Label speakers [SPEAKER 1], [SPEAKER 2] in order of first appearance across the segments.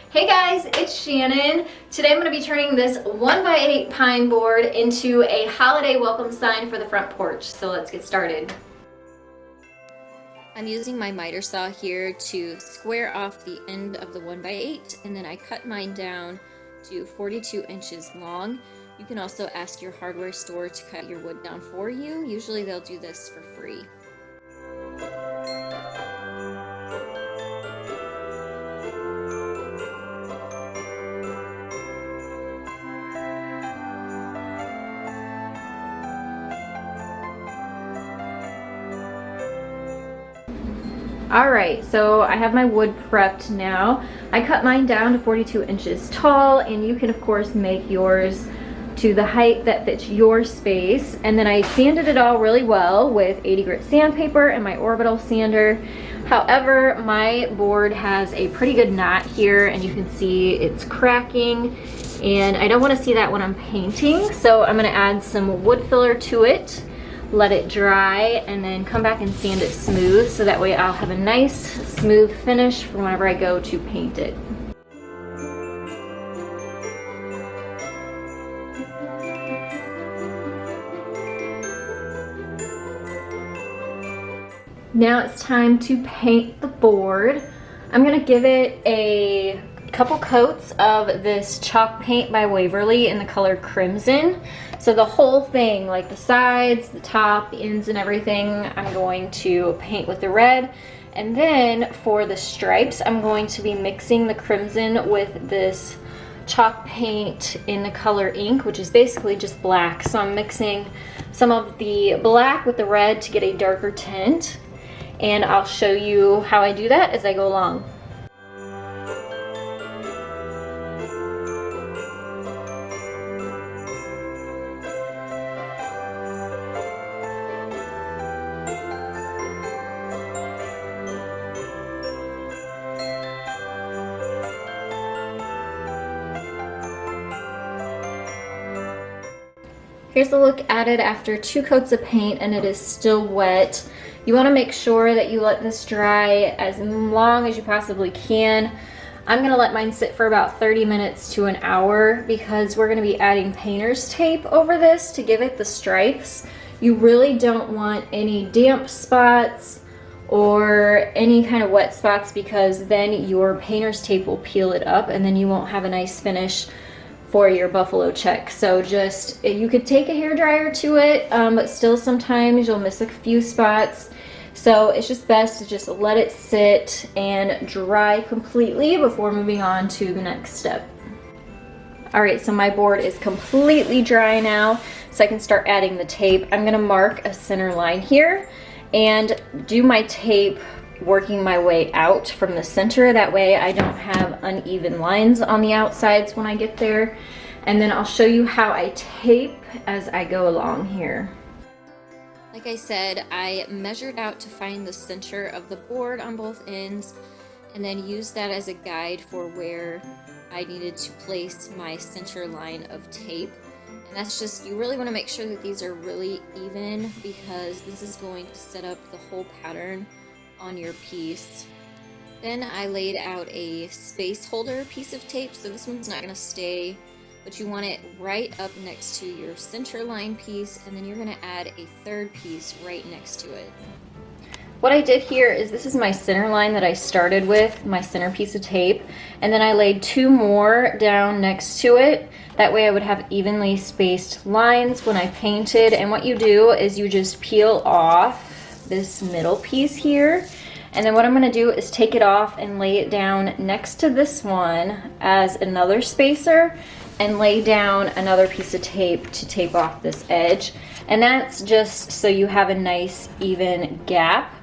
[SPEAKER 1] Hey guys, it's Shannon. Today I'm going to be turning this 1x8 pine board into a holiday welcome sign for the front porch. So let's get started. I'm using my miter saw here to square off the end of the 1x8, and then I cut mine down to 42 inches long. You can also ask your hardware store to cut your wood down for you. Usually they'll do this for free. Alright, so I have my wood prepped now. I cut mine down to 42 inches tall, and you can of course make yours to the height that fits your space. And then I sanded it all really well with 80 grit sandpaper and my orbital sander. However, my board has a pretty good knot here, and you can see it's cracking, and I don't want to see that when I'm painting, so I'm going to add some wood filler to it, let it dry, and then come back and sand it smooth, so that way I'll have a nice smooth finish for whenever I go to paint it. Now it's time to paint the board. I'm gonna give it a couple coats of this chalk paint by Waverly in the color Crimson. So the whole thing, like the sides, the top, the ends and everything, I'm going to paint with the red. And then for the stripes, I'm going to be mixing the Crimson with this chalk paint in the color Ink, which is basically just black. So I'm mixing some of the black with the red to get a darker tint. And I'll show you how I do that as I go along. Here's a look at it after 2 coats of paint, and it is still wet. You want to make sure that you let this dry as long as you possibly can. I'm going to let mine sit for about 30 minutes to an hour because we're going to be adding painter's tape over this to give it the stripes. You really don't want any damp spots or any kind of wet spots, because then your painter's tape will peel it up and then you won't have a nice finish for your buffalo check. So just, you could take a hairdryer to it, but still sometimes you'll miss a few spots. So it's just best to just let it sit and dry completely before moving on to the next step. Alright, so my board is completely dry now, so I can start adding the tape. I'm gonna mark a center line here and do my tape working my way out from the center. That way I don't have uneven lines on the outsides when I get there. And then I'll show you how I tape as I go along here. Like I said, I measured out to find the center of the board on both ends, and then used that as a guide for where I needed to place my center line of tape. And that's just, you really want to make sure that these are really even, because this is going to set up the whole pattern on your piece. Then I laid out a space holder piece of tape, so this one's not going to stay, but you want it right up next to your center line piece, and then you're going to add a third piece right next to it. What I did here is, this is my center line that I started with, my center piece of tape, and then I laid 2 more down next to it. That way I would have evenly spaced lines when I painted. And what you do is you just peel off this middle piece here, and then what I'm going to do is take it off and lay it down next to this one as another spacer, and lay down another piece of tape to tape off this edge. And that's just so you have a nice even gap.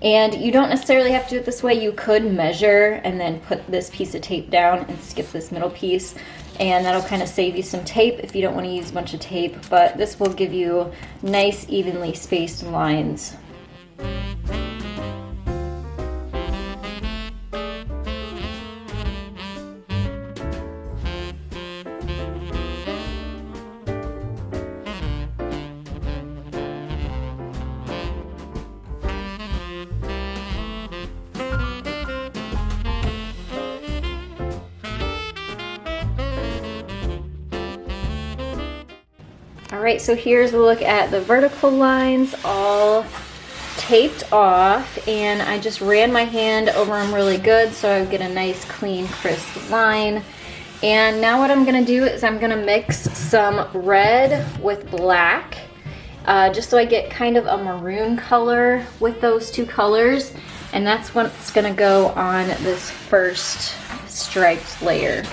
[SPEAKER 1] And you don't necessarily have to do it this way. You could measure and then put this piece of tape down and skip this middle piece, and that'll kind of save you some tape if you don't want to use a bunch of tape, but this will give you nice evenly spaced lines. right, so here's a look at the vertical lines all taped off, and I just ran my hand over them really good so I would get a nice clean crisp line. And now what I'm gonna do is I'm gonna mix some red with black, just so I get kind of a maroon color with those two colors, and that's what's gonna go on this first striped layer.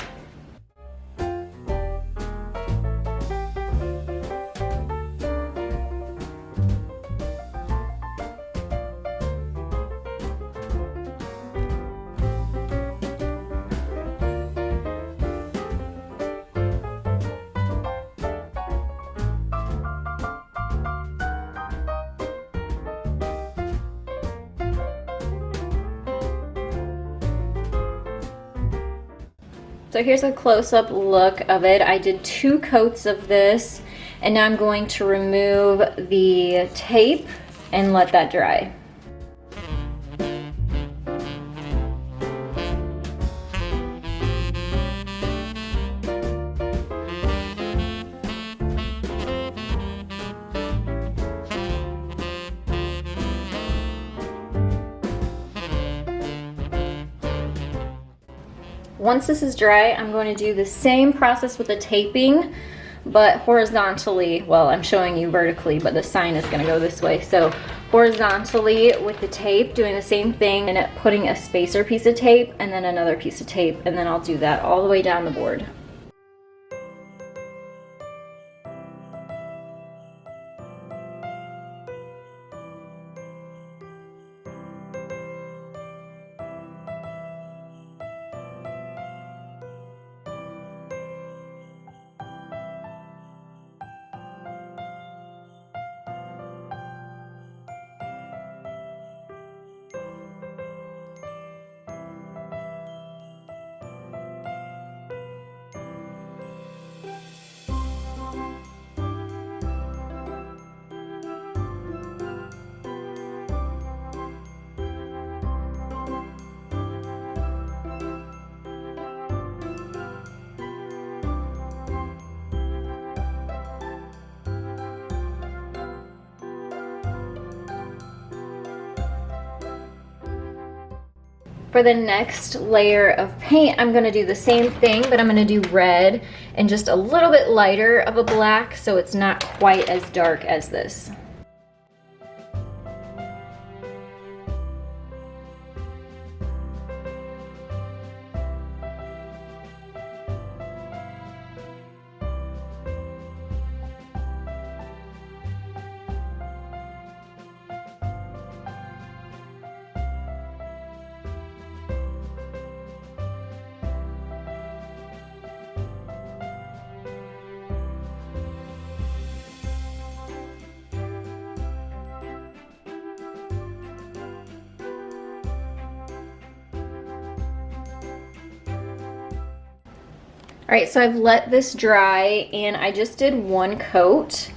[SPEAKER 1] So here's a close-up look of it. I did 2 coats of this, and now I'm going to remove the tape and let that dry. Once this is dry, I'm going to do the same process with the taping, but horizontally. Well, I'm showing you vertically, but the sign is going to go this way. So horizontally with the tape, doing the same thing and putting a spacer piece of tape and then another piece of tape, and then I'll do that all the way down the board. For the next layer of paint, I'm gonna do the same thing, but I'm gonna do red and just a little bit lighter of a black so it's not quite as dark as this. All right, so I've let this dry and I just did 1 coat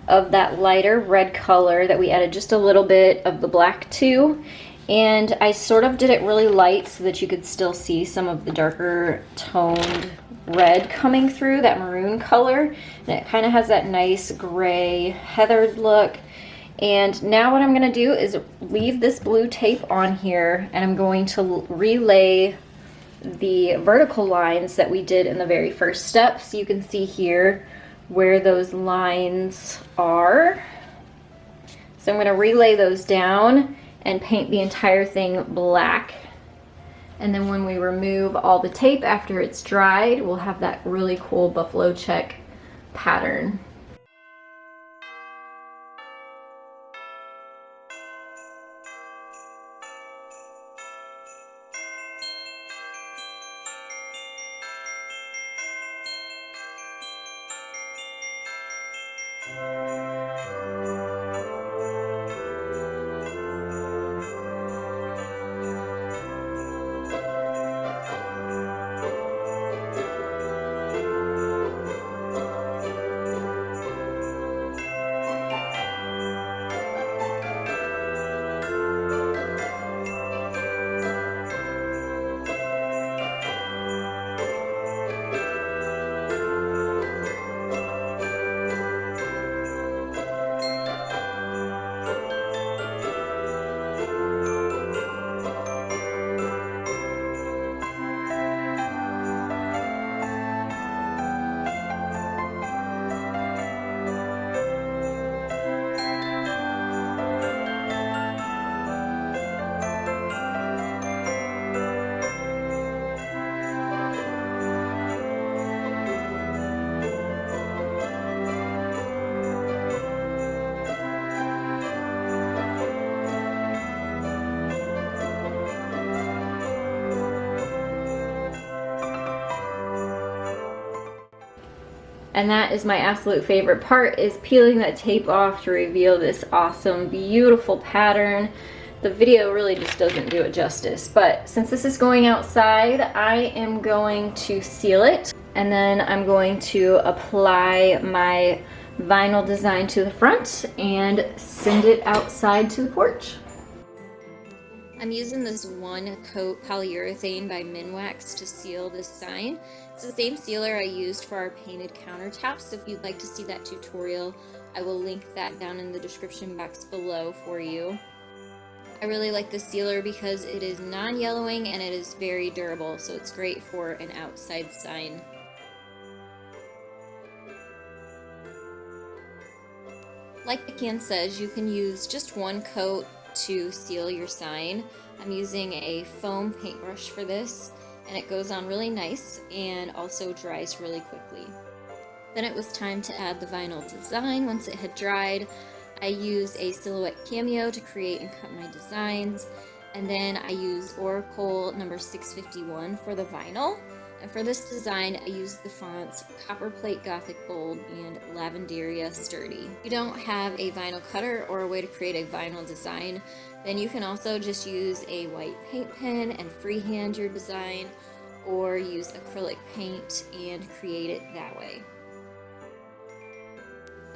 [SPEAKER 1] of that lighter red color that we added just a little bit of the black to. And I sort of did it really light so that you could still see some of the darker toned red coming through, that maroon color. And it kind of has that nice gray heathered look. And now what I'm gonna do is leave this blue tape on here, and I'm going to relay the vertical lines that we did in the very first step, so you can see here where those lines are. So I'm going to relay those down and paint the entire thing black, and then when we remove all the tape after it's dried, we'll have that really cool buffalo check pattern. And that is my absolute favorite part, is peeling that tape off to reveal this awesome, beautiful pattern. The video really just doesn't do it justice, but since this is going outside, I am going to seal it, and then I'm going to apply my vinyl design to the front and send it outside to the porch. I'm using this one coat polyurethane by Minwax to seal this sign. It's the same sealer I used for our painted countertops. If you'd like to see that tutorial, I will link that down in the description box below for you. I really like this sealer because it is non-yellowing and it is very durable, so it's great for an outside sign. Like the can says, you can use just one coat to seal your sign. I'm using a foam paintbrush for this, and it goes on really nice and also dries really quickly. Then it was time to add the vinyl design. Once it had dried, I used a silhouette cameo to create and cut my designs, and then I used Oracle number 651 for the vinyl. And for this design, I used the fonts Copperplate Gothic Bold and Lavenderia Sturdy. If you don't have a vinyl cutter or a way to create a vinyl design, then you can also just use a white paint pen and freehand your design, or use acrylic paint and create it that way.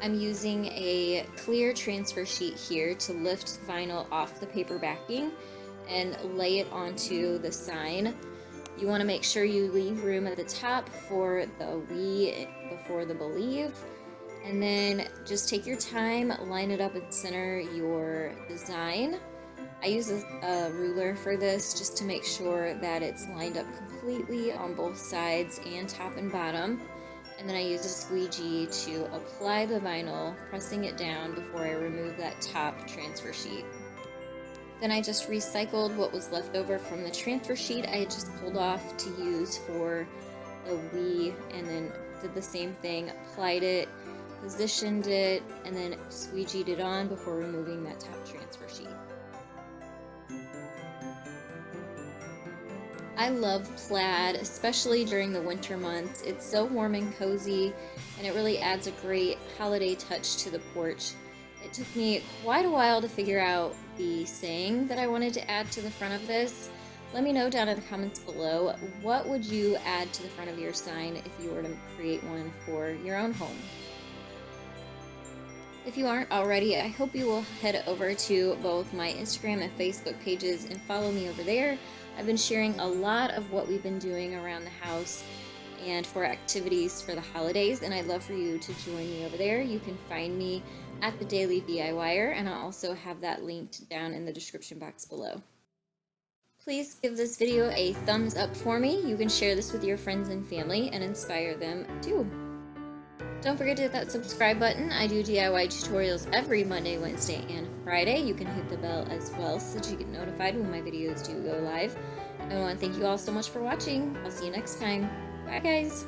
[SPEAKER 1] I'm using a clear transfer sheet here to lift vinyl off the paper backing and lay it onto the sign. You want to make sure you leave room at the top for the we before the believe, and then just take your time, line it up and center your design. I use a ruler for this just to make sure that it's lined up completely on both sides and top and bottom. And then I use a squeegee to apply the vinyl, pressing it down before I remove that top transfer sheet. Then I just recycled what was left over from the transfer sheet I had just pulled off to use for the we, and then did the same thing, applied it, positioned it, and then squeegeed it on before removing that top transfer sheet. I love plaid, especially during the winter months. It's so warm and cozy, and it really adds a great holiday touch to the porch. It took me quite a while to figure out the saying that I wanted to add to the front of this. Let me know down in the comments below, what would you add to the front of your sign if you were to create one for your own home? If you aren't already, I hope you will head over to both my Instagram and Facebook pages and follow me over there. I've been sharing a lot of what we've been doing around the house and for activities for the holidays, and I'd love for you to join me over there. You can find me at TheDailyDIYer, and I'll also have that linked down in the description box below. Please give this video a thumbs up for me. You can share this with your friends and family and inspire them too. Don't forget to hit that subscribe button. I do DIY tutorials every Monday, Wednesday, and Friday. You can hit the bell as well so that you get notified when my videos do go live. I want to thank you all so much for watching. I'll see you next time. Bye guys!